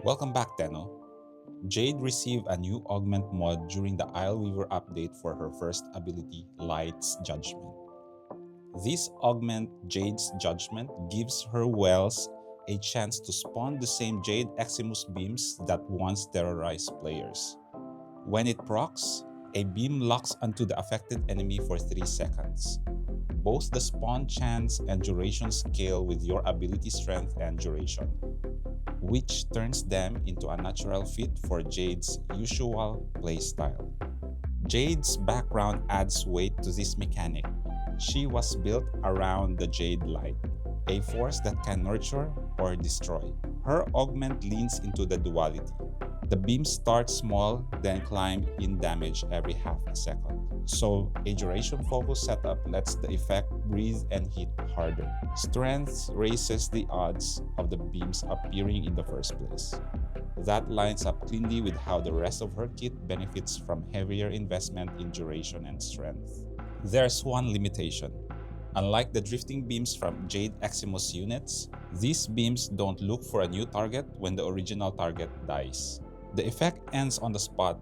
Welcome back, Tenno. Jade received a new augment mod during the Isleweaver update for her first ability, Light's Judgment. This augment, Jade's Judgment, gives her wells a chance to spawn the same Jade Eximus beams that once terrorized players. When it procs, a beam locks onto the affected enemy for 3 seconds. Both the spawn chance and duration scale with your ability strength and duration, which turns them into a natural fit for Jade's usual playstyle. Jade's background adds weight to this mechanic. She was built around the Jade Light, a force that can nurture or destroy. Her augment leans into the duality. The beams start small, then climb in damage every half a second. So a duration focus setup lets the effect breathe and hit harder. Strength raises the odds of the beams appearing in the first place. That lines up cleanly with how the rest of her kit benefits from heavier investment in duration and strength. There's one limitation. Unlike the drifting beams from Jade Eximus units, these beams don't look for a new target when the original target dies. The effect ends on the spot,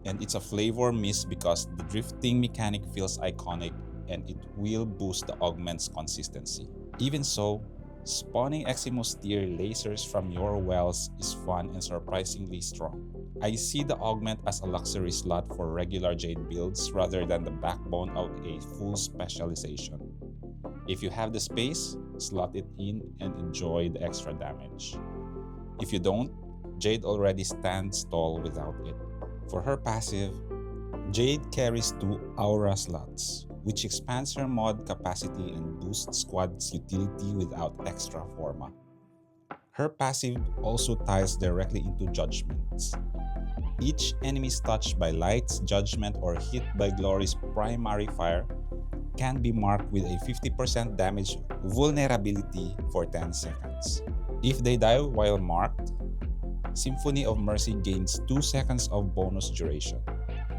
and it's a flavor miss because the drifting mechanic feels iconic and it will boost the augment's consistency. Even so, spawning Eximus tier lasers from your wells is fun and surprisingly strong. I see the augment as a luxury slot for regular Jade builds rather than the backbone of a full specialization. If you have the space, slot it in and enjoy the extra damage. If you don't, Jade already stands tall without it. For her passive, Jade carries 2 aura slots, which expands her mod capacity and boosts squad's utility without extra forma. Her passive also ties directly into judgments. Each enemy touched by Light's Judgment or hit by Glory's primary fire can be marked with a 50% damage vulnerability for 10 seconds. If they die while marked, Symphony of Mercy gains 2 seconds of bonus duration.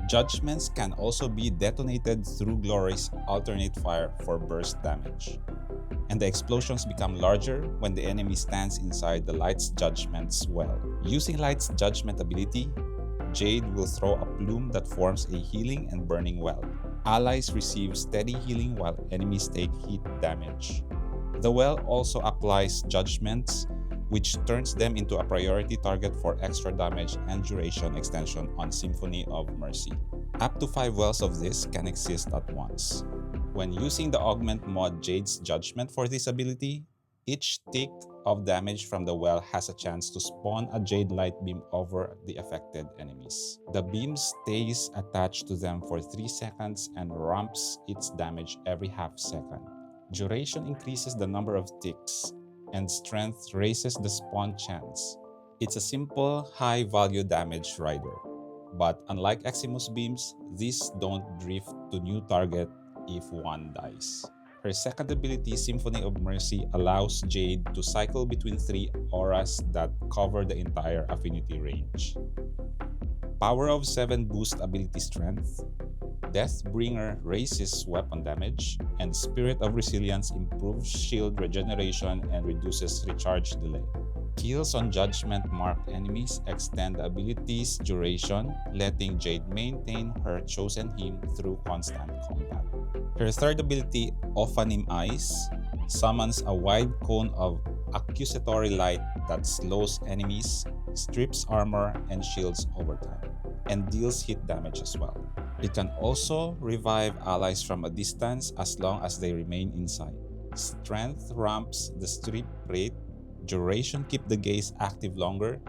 Judgments can also be detonated through Glory's alternate fire for burst damage, and the explosions become larger when the enemy stands inside the Light's Judgment's well. Using Light's Judgment ability, Jade will throw a plume that forms a healing and burning well. Allies receive steady healing while enemies take heat damage. The well also applies judgments, which turns them into a priority target for extra damage and duration extension on Symphony of Mercy. Up to 5 wells of this can exist at once. When using the augment mod Jade's Judgment for this ability, each tick of damage from the well has a chance to spawn a Jade Light beam over the affected enemies. The beam stays attached to them for 3 seconds and ramps its damage every half second. Duration increases the number of ticks, and strength raises the spawn chance. It's a simple, high-value damage rider. But unlike Eximus beams, these don't drift to new target if one dies. Her second ability, Symphony of Mercy, allows Jade to cycle between 3 auras that cover the entire affinity range. Power of 7 boosts ability strength, Deathbringer raises weapon damage, and Spirit of Resilience improves shield regeneration and reduces recharge delay. Kills on judgment marked enemies extend the ability's duration, letting Jade maintain her chosen hymn through constant combat. Her third ability, Ophanim Eyes, summons a wide cone of accusatory light that slows enemies, strips armor and shields over time, and deals hit damage as well. It can also revive allies from a distance as long as they remain inside. Strength ramps the strip rate, duration keep the gaze active longer,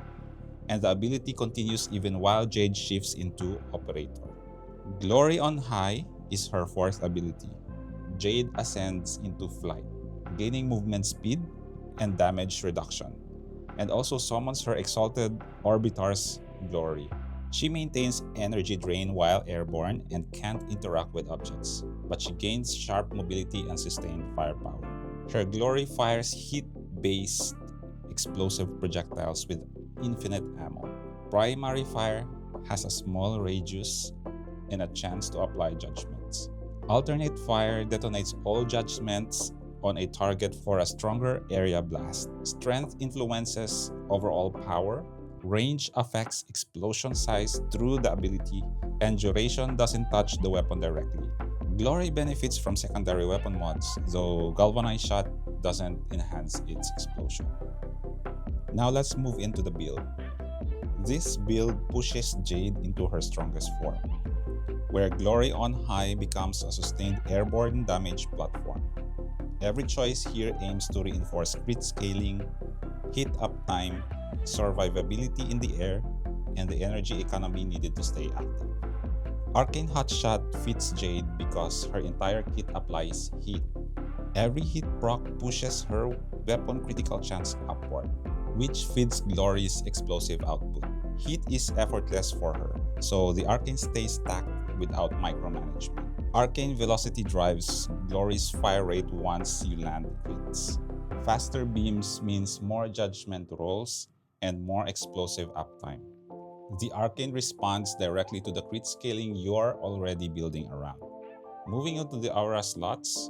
and the ability continues even while Jade shifts into Operator. Glory on High is her fourth ability. Jade ascends into flight, gaining movement speed and damage reduction, and also summons her exalted Orbitar's Glory. She maintains energy drain while airborne and can't interact with objects, but she gains sharp mobility and sustained firepower. Her glory fires hit-based explosive projectiles with infinite ammo. Primary fire has a small radius and a chance to apply judgments. Alternate fire detonates all judgments on a target for a stronger area blast. Strength influences overall power, range affects explosion size through the ability, and duration doesn't touch the weapon directly. Glory benefits from secondary weapon mods, though Galvanized Shot doesn't enhance its explosion. Now let's move into the build. This build pushes Jade into her strongest form, where Glory on High becomes a sustained airborne damage platform. Every choice here aims to reinforce crit scaling, hit uptime, survivability in the air, and the energy economy needed to stay active. Arcane Hotshot fits Jade because her entire kit applies heat. Every hit proc pushes her weapon critical chance upward, which feeds Glory's explosive output. Heat is effortless for her, so the Arcane stays stacked without micromanagement. Arcane Velocity drives Glory's fire rate once you land crits. Faster beams means more judgment rolls and more explosive uptime. The Arcane responds directly to the crit scaling you're already building around. Moving on to the aura slots,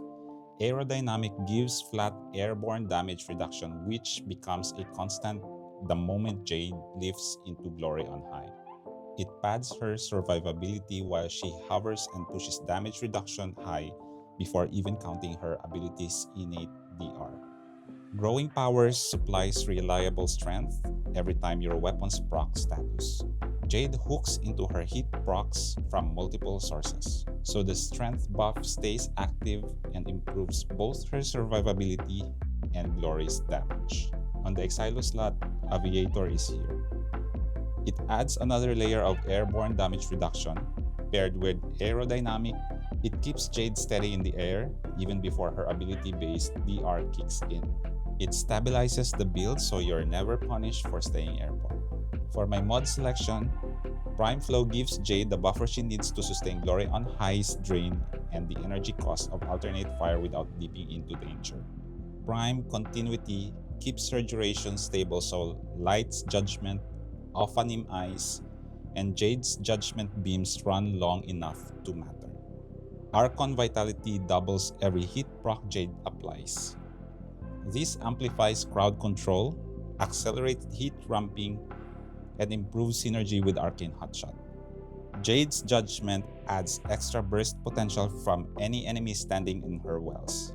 Aerodynamic gives flat airborne damage reduction, which becomes a constant the moment Jade lifts into Glory on High. It pads her survivability while she hovers and pushes damage reduction high before even counting her ability's innate DR. Growing Powers supplies reliable strength every time your weapon's proc status. Jade hooks into her hit procs from multiple sources, so the strength buff stays active and improves both her survivability and Glory's damage. On the Exilo slot, Aviator is here. It adds another layer of airborne damage reduction. Paired with Aerodynamic, it keeps Jade steady in the air even before her ability-based DR kicks in. It stabilizes the build so you're never punished for staying airborne. For my mod selection, Prime Flow gives Jade the buffer she needs to sustain Glory on High's drain and the energy cost of alternate fire without dipping into danger. Prime Continuity keeps her duration stable so Light's Judgment, Ophanim Eyes, and Jade's Judgment beams run long enough to matter. Archon Vitality doubles every hit proc Jade applies. This amplifies crowd control, accelerates hit ramping, and improves synergy with Arcane Hotshot. Jade's Judgment adds extra burst potential from any enemy standing in her wells.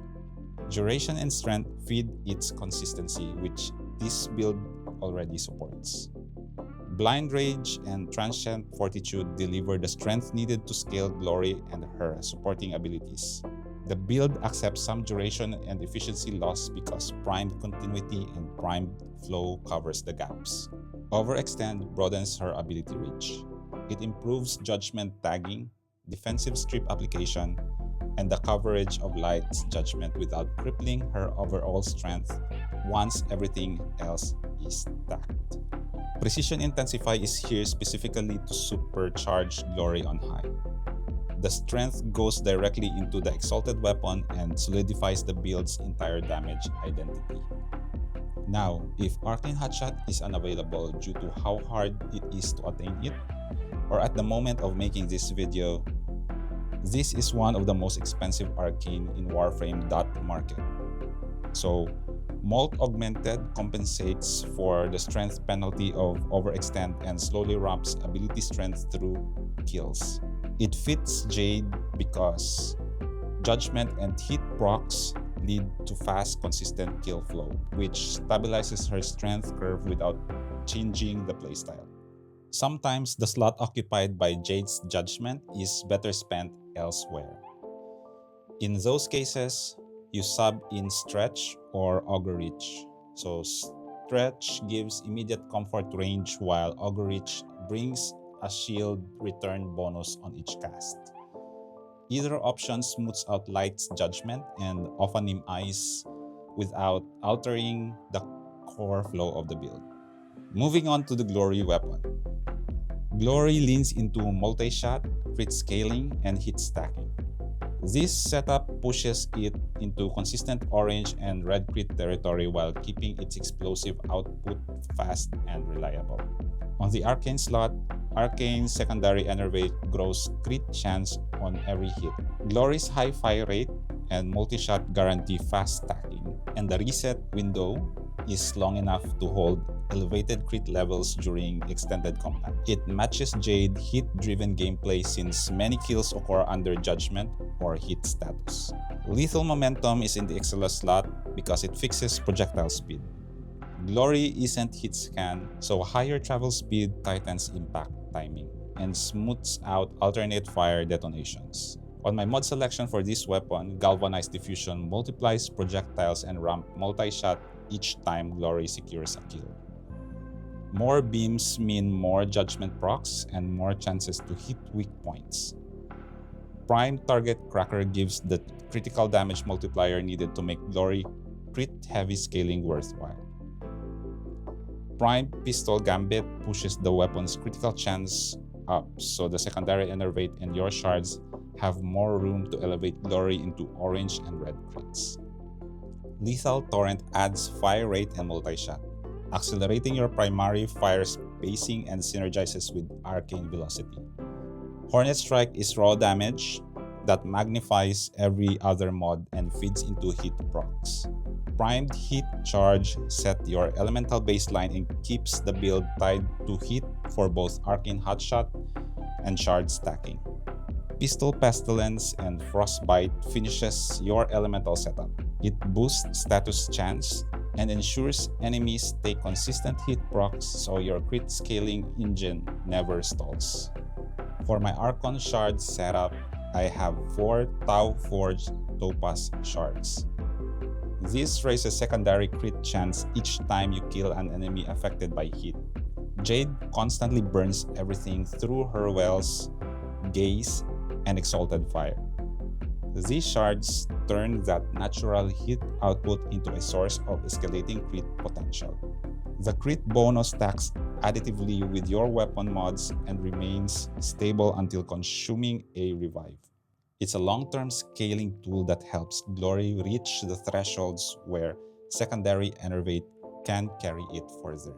Duration and Strength feed its consistency, which this build already supports. Blind Rage and Transient Fortitude deliver the strength needed to scale Glory and her supporting abilities. The build accepts some duration and efficiency loss because Primed Continuity and Primed Flow covers the gaps. Overextend broadens her ability reach. It improves judgment tagging, defensive strip application, and the coverage of Light's Judgment without crippling her overall strength once everything else is stacked. Precision Intensify is here specifically to supercharge Glory on High. The strength goes directly into the exalted weapon and solidifies the build's entire damage identity. Now, if Arcane Hotshot is unavailable due to how hard it is to attain it, or at the moment of making this video, this is one of the most expensive Arcane in Warframe market. So, Molt Augmented compensates for the strength penalty of overextend and slowly ramps ability strength through kills. It fits Jade because Judgment and hit procs lead to fast, consistent kill flow, which stabilizes her strength curve without changing the playstyle. Sometimes the slot occupied by Jade's Judgment is better spent elsewhere. In those cases, you sub in Stretch or Augur Reach. So Stretch gives immediate comfort range while Augur Reach brings a shield return bonus on each cast. Either option smooths out Light's Judgment and Ophanim Eyes without altering the core flow of the build. Moving on to the Glory weapon. Glory leans into multi-shot, crit scaling, and hit stacking. This setup pushes it into consistent orange and red crit territory while keeping its explosive output fast and reliable. On the Arcane slot, Arcane Secondary Enervate grows crit chance on every hit. Glory's high fire rate and multi-shot guarantee fast stacking, and the reset window is long enough to hold elevated crit levels during extended combat. It matches Jade hit-driven gameplay since many kills occur under judgment or hit status. Lethal momentum is in the excellent slot because it fixes projectile speed. Glory isn't hit scan, so higher travel speed tightens impact timing and smooths out alternate fire detonations. On my mod selection for this weapon, Galvanized Diffusion multiplies projectiles and ramp multi-shot each time Glory secures a kill. More beams mean more judgment procs and more chances to hit weak points. Prime Target Cracker gives the critical damage multiplier needed to make Glory crit heavy scaling worthwhile. Prime Pistol Gambit pushes the weapon's critical chance up, so the secondary Enervate and your shards have more room to elevate Glory into orange and red crits. Lethal Torrent adds fire rate and multi-shot, accelerating your primary fire spacing and synergizes with arcane velocity. Hornet Strike is raw damage that magnifies every other mod and feeds into hit procs. Primed Heat Charge set your elemental baseline and keeps the build tied to hit for both Arcane Hotshot and Shard stacking. Pistol Pestilence and Frostbite finishes your elemental setup. It boosts status chance and ensures enemies take consistent hit procs so your crit scaling engine never stalls. For my Archon Shards setup, I have 4 Tau Forged Topaz Shards. This raises secondary crit chance each time you kill an enemy affected by heat. Jade constantly burns everything through her wells, gaze, and exalted fire. These shards turn that natural heat output into a source of escalating crit potential. The crit bonus stacks additively with your weapon mods and remains stable until consuming a revive. It's a long-term scaling tool that helps Glory reach the thresholds where secondary Enervate can carry it further.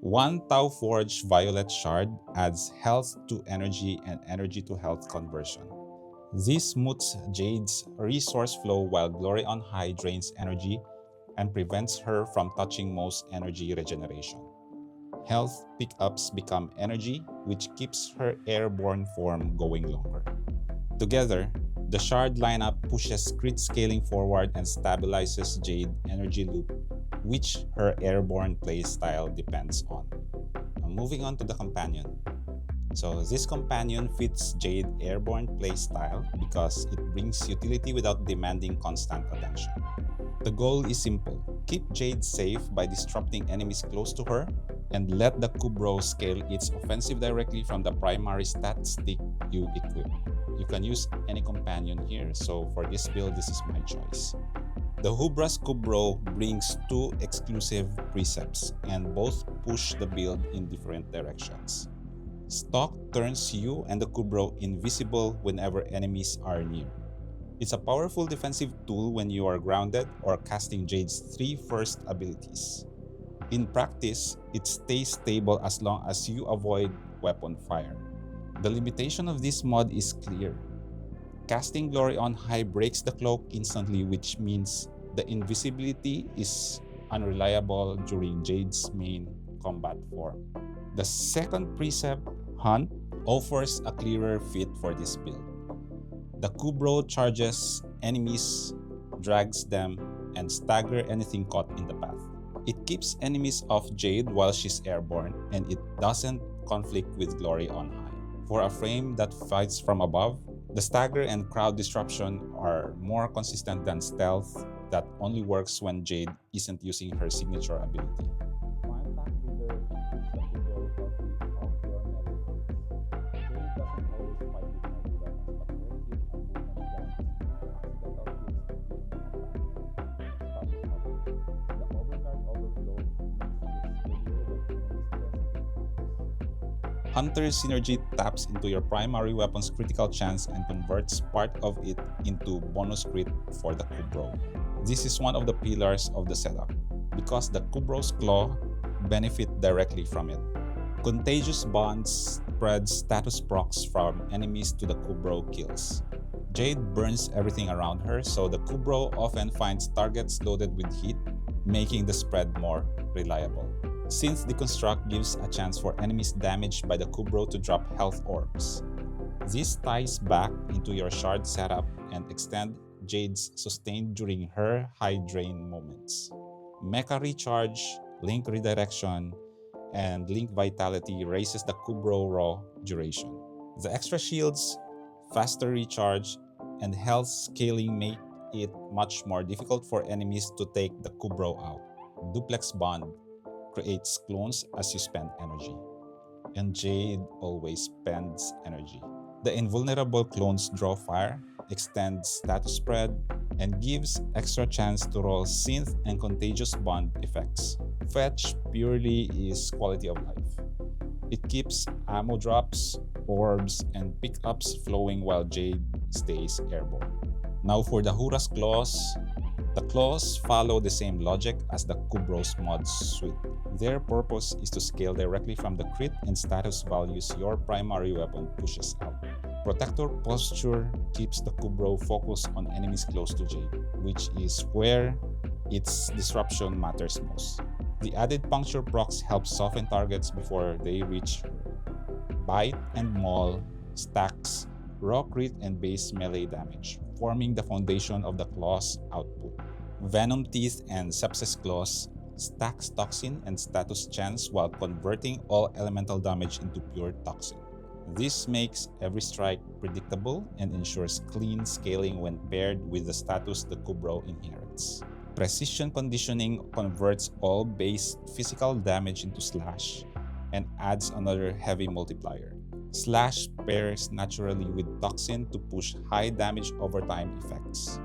1 Tau Forge Violet Shard adds health to energy and energy to health conversion. This smooths Jade's resource flow while Glory on High drains energy and prevents her from touching most energy regeneration. Health pickups become energy, which keeps her airborne form going longer. Together, the Shard lineup pushes crit scaling forward and stabilizes Jade energy loop, which her airborne playstyle depends on. Now moving on to the companion. So this companion fits Jade airborne playstyle because it brings utility without demanding constant attention. The goal is simple: keep Jade safe by disrupting enemies close to her, and let the Kubrow scale its offensive directly from the primary stat stick you equip. You can use any companion here, so for this build, this is my choice. The Huras Kubrow brings 2 exclusive precepts, and both push the build in different directions. Stalk turns you and the Kubrow invisible whenever enemies are near. It's a powerful defensive tool when you are grounded or casting Jade's 3 first abilities. In practice, it stays stable as long as you avoid weapon fire. The limitation of this mod is clear. Casting Glory on High breaks the cloak instantly, which means the invisibility is unreliable during Jade's main combat form. The second precept, Hunt, offers a clearer fit for this build. The Kubrow charges enemies, drags them, and stagger anything caught in the path. It keeps enemies off Jade while she's airborne, and it doesn't conflict with Glory on High. For a frame that fights from above, the stagger and crowd disruption are more consistent than stealth that only works when Jade isn't using her signature ability. Prime Pack Leader keeps the Kubrow healthy off your melee. Jade doesn't always fight with melee weapons, but her hit and movement guarantees accidental kills and being counter. The overguard overflow makes it steadier when enemies press. Hunter Synergy taps into your primary weapon's critical chance and converts part of it into bonus crit for the Kubrow. This is one of the pillars of the setup, because the Kubrow's Claw benefit directly from it. Contagious Bonds spreads status procs from enemies to the Kubrow kills. Jade burns everything around her, so the Kubrow often finds targets loaded with heat, making the spread more reliable. Since Deconstruct gives a chance for enemies damaged by the Kubrow to drop health orbs. This ties back into your shard setup and extend Jade's sustain during her high drain moments. Mecha Recharge, Link Redirection, and Link Vitality raises the Kubrow raw duration. The extra shields, faster recharge, and health scaling make it much more difficult for enemies to take the Kubrow out. Duplex Bond creates clones as you spend energy, and Jade always spends energy. The invulnerable clones draw fire, extends status spread, and gives extra chance to roll synth and contagious bond effects. Fetch purely is quality of life. It keeps ammo drops, orbs, and pickups flowing while Jade stays airborne. Now for the Huras Claws. The claws follow the same logic as the Kubrow's mods suite. Their purpose is to scale directly from the crit and status values your primary weapon pushes out. Protector Posture keeps the Kubrow focused on enemies close to Jade, which is where its disruption matters most. The added Puncture procs help soften targets before they reach her. Bite and Maul stacks raw crit and base melee damage, forming the foundation of the claw's output. Venom Teeth and Sepsis Claws stacks toxin and status chance while converting all elemental damage into pure toxin. This makes every strike predictable and ensures clean scaling when paired with the status the Kubrow inherits. Precision Conditioning converts all base physical damage into slash and adds another heavy multiplier. Slash pairs naturally with Toxin to push high damage overtime effects.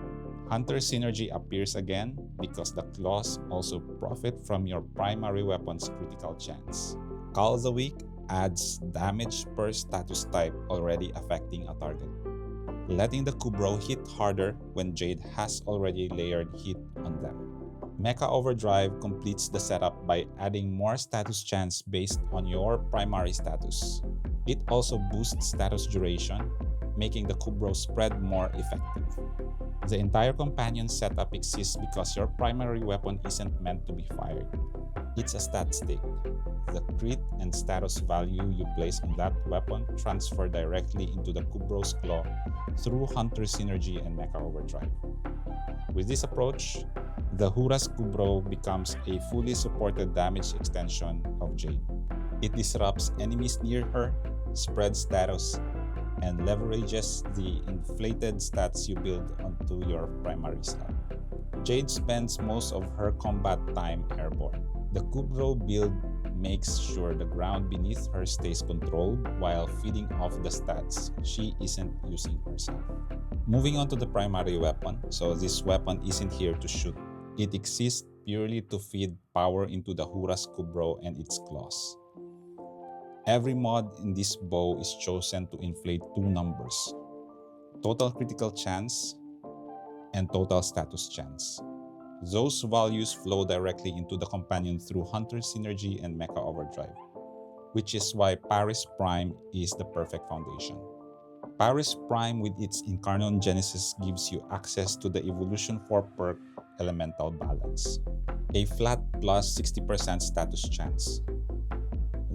Hunter Synergy appears again because the claws also profit from your primary weapon's critical chance. Call the Weak adds damage per status type already affecting a target, letting the Kubrow hit harder when Jade has already layered hit on them. Mecha Overdrive completes the setup by adding more status chance based on your primary status. It also boosts status duration, making the Kubrow spread more effective. The entire companion setup exists because your primary weapon isn't meant to be fired. It's a stat stick. The crit and status value you place on that weapon transfer directly into the Kubrow's claw through Hunter Synergy and Mecha Overdrive. With this approach, the Huras Kubrow becomes a fully supported damage extension of Jade. It disrupts enemies near her, spreads status, and leverages the inflated stats you build onto your primary slot. Jade spends most of her combat time airborne. The Kubrow build makes sure the ground beneath her stays controlled while feeding off the stats she isn't using herself. Moving on to the primary weapon, so this weapon isn't here to shoot. It exists purely to feed power into the Huras Kubrow and its claws. Every mod in this bow is chosen to inflate two numbers: total critical chance and total status chance. Those values flow directly into the companion through Hunter Synergy and Mecha Overdrive, which is why Paris Prime is the perfect foundation. Paris Prime with its Incarnon Genesis gives you access to the Evolution 4 perk Elemental Balance, a flat plus 60% status chance.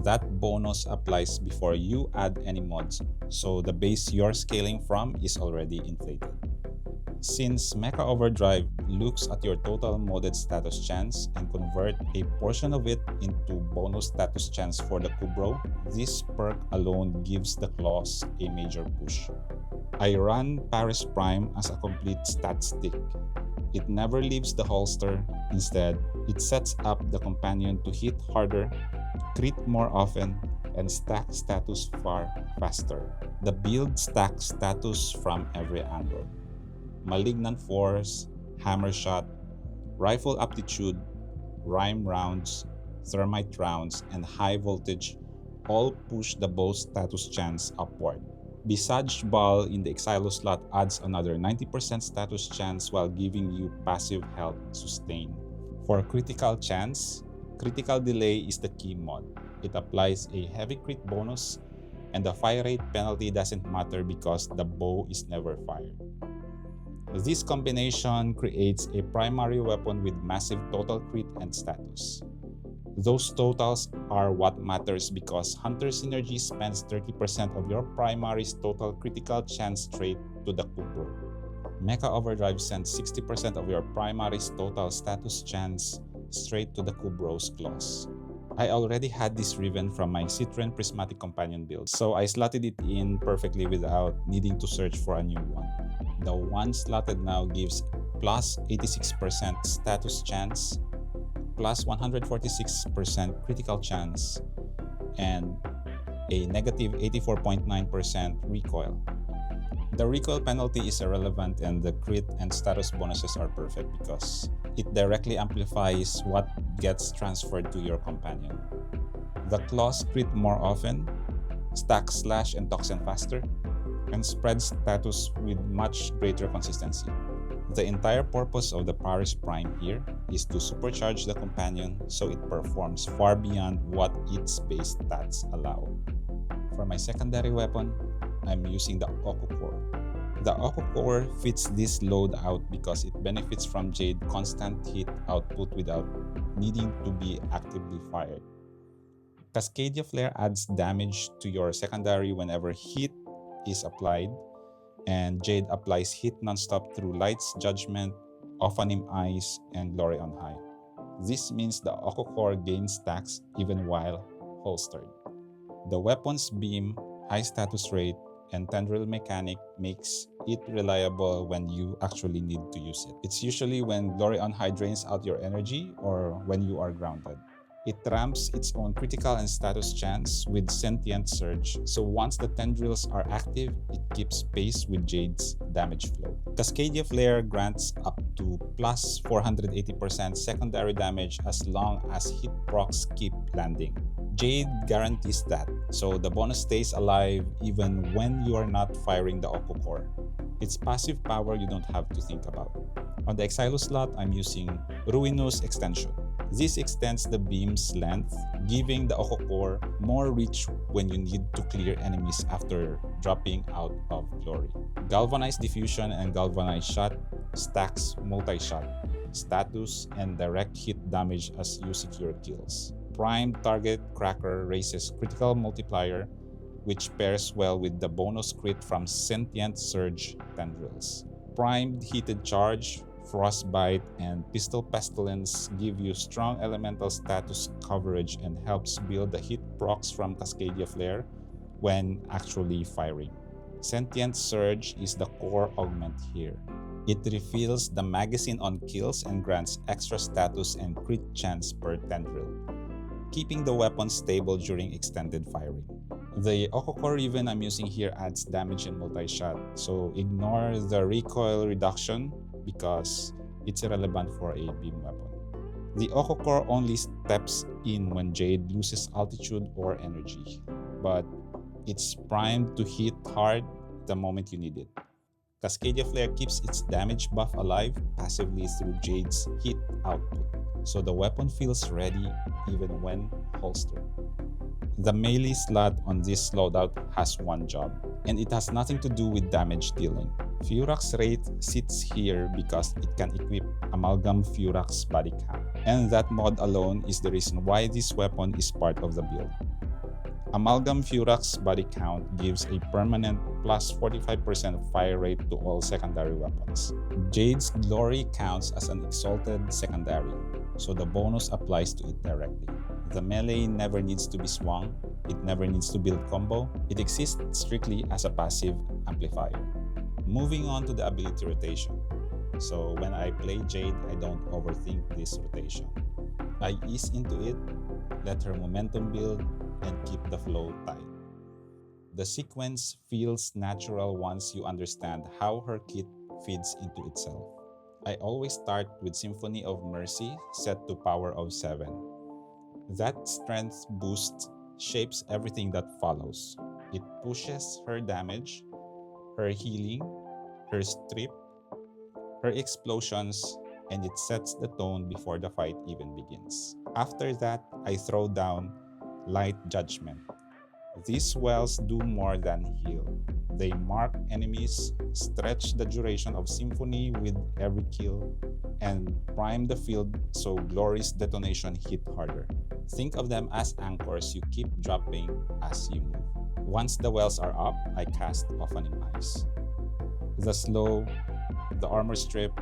That bonus applies before you add any mods, so the base you're scaling from is already inflated. Since Mecha Overdrive looks at your total modded status chance and convert a portion of it into bonus status chance for the Kubrow, this perk alone gives the claws a major push. I run Paris Prime as a complete stat stick. It never leaves the holster. Instead, it sets up the companion to hit harder, crit more often, and stack status far faster. The build stacks status from every angle. Malignant Force, Hammer Shot, Rifle Aptitude, Rhyme Rounds, Thermite Rounds, and High Voltage all push the bow's status chance upward. Visage Ball in the Exilo slot adds another 90% status chance while giving you passive health sustain. For critical chance, Critical Delay is the key mod. It applies a heavy crit bonus and the fire rate penalty doesn't matter because the bow is never fired. This combination creates a primary weapon with massive total crit and status. Those totals are what matters because Hunter Synergy spends 30% of your primary's total critical chance straight to the Kubrow. Mecha Overdrive sends 60% of your primary's total status chance straight to the Kubrow's claws. I already had this Riven from my Citron Prismatic Companion build, so I slotted it in perfectly without needing to search for a new one. The one slotted now gives plus 86% status chance, plus 146% critical chance, and a negative 84.9% recoil. The recoil penalty is irrelevant and the crit and status bonuses are perfect because it directly amplifies what gets transferred to your companion. The claws crit more often, stack slash and toxin faster, and spread status with much greater consistency. The entire purpose of the Paris Prime here is to supercharge the companion so it performs far beyond what its base stats allow. For my secondary weapon, I'm using the Ocucor. The Ocucor fits this loadout because it benefits from Jade constant hit output without needing to be actively fired. Cascadia Flare adds damage to your secondary whenever hit is applied, and Jade applies hit nonstop through Light's Judgment, Ophanim Eyes, and Glory on High. This means the Ocucor gains stacks even while holstered. The weapon's beam, high status rate, and tendril mechanic makes it reliable when you actually need to use it. It's usually when Glory on High drains out your energy or when you are grounded. It ramps its own critical and status chance with Sentient Surge, so once the tendrils are active, it keeps pace with Jade's damage flow. Cascadia Flare grants up to plus 480% secondary damage as long as hit procs keep landing. Jade guarantees that, so the bonus stays alive even when you are not firing the Ocucor. It's passive power you don't have to think about. On the Exilo slot, I'm using Ruinous Extension. This extends the beam's length, giving the Ocucor more reach when you need to clear enemies after dropping out of Glory. Galvanized Diffusion and Galvanized Shot stacks multi-shot, status, and direct hit damage as you secure kills. Primed Target Cracker raises critical multiplier, which pairs well with the bonus crit from Sentient Surge tendrils. Primed Heated Charge, Frostbite, and Pistol Pestilence give you strong elemental status coverage and helps build the hit procs from Cascadia Flare when actually firing. Sentient Surge is the core augment here. It refills the magazine on kills and grants extra status and crit chance per tendril, keeping the weapon stable during extended firing. The Ocucor Riven I'm using here adds damage and multi-shot, so ignore the recoil reduction because it's irrelevant for a beam weapon. The Ocucor only steps in when Jade loses altitude or energy, but it's primed to hit hard the moment you need it. Cascadia Flare keeps its damage buff alive passively through Jade's hit output, so the weapon feels ready even when holstered. The melee slot on this loadout has one job, and it has nothing to do with damage dealing. Furax Wraith sits here because it can equip Amalgam Furax Body Count, and that mod alone is the reason why this weapon is part of the build. Amalgam Furax Body Count gives a permanent plus 45% fire rate to all secondary weapons. Jade's Glory counts as an exalted secondary, so the bonus applies to it directly. The melee never needs to be swung, it never needs to build combo, it exists strictly as a passive amplifier. Moving on to the ability rotation. So when I play Jade, I don't overthink this rotation. I ease into it, let her momentum build, and keep the flow tight. The sequence feels natural once you understand how her kit feeds into itself. I always start with Symphony of Mercy set to power of 7. That strength boost shapes everything that follows. It pushes her damage, her healing, her strip, her explosions, and it sets the tone before the fight even begins. After that, I throw down Light Judgment. These wells do more than heal. They mark enemies, stretch the duration of Symphony with every kill, and prime the field so Glory's detonation hit harder. Think of them as anchors you keep dropping as you move. Once the wells are up, I cast Opening Eyes. The slow, the armor strip,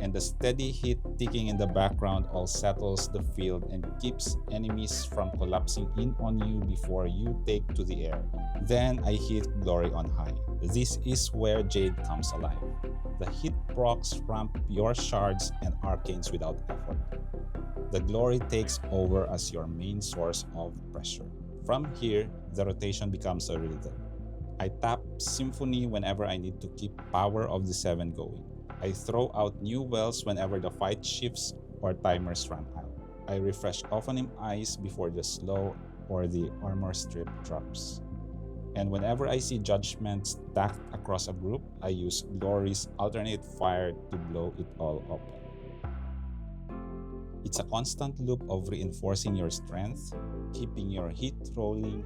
and the steady hit ticking in the background all settles the field and keeps enemies from collapsing in on you before you take to the air. Then I hit Glory on high. This is where Jade comes alive. The hit procs ramp your shards and arcanes without effort. The Glory takes over as your main source of pressure. From here, the rotation becomes a rhythm. I tap Symphony whenever I need to keep Power of the Seven going. I throw out new wells whenever the fight shifts or timers run out. I refresh Opening Eyes before the slow or the armor strip drops. And whenever I see Judgment stacked across a group, I use Glory's alternate fire to blow it all open. It's a constant loop of reinforcing your strength, keeping your heat rolling,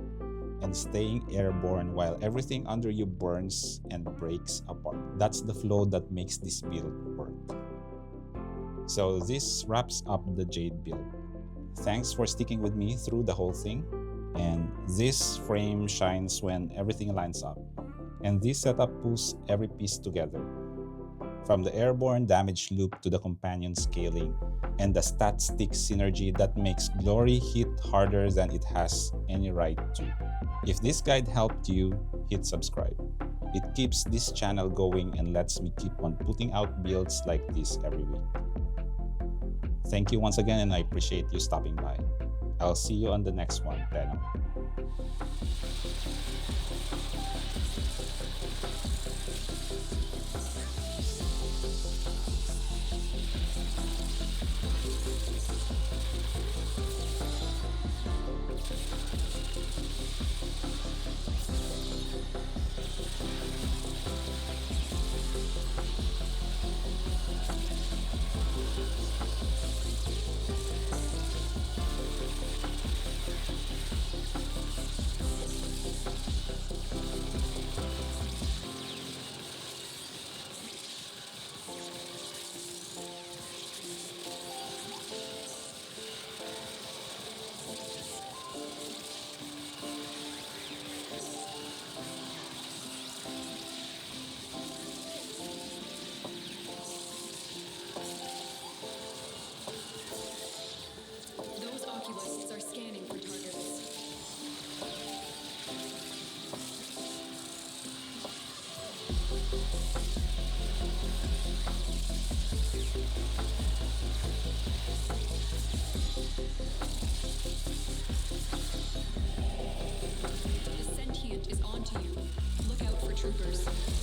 and staying airborne while everything under you burns and breaks apart. That's the flow that makes this build work. So this wraps up the Jade build. Thanks for sticking with me through the whole thing. And this frame shines when everything lines up. And this setup pulls every piece together. From the airborne damage loop to the companion scaling and the stat stick synergy that makes Glory hit harder than it has any right to. If this guide helped you, hit subscribe. It keeps this channel going and lets me keep on putting out builds like this every week. Thank you once again, and I appreciate you stopping by. I'll see you on the next one, Teno. Troopers.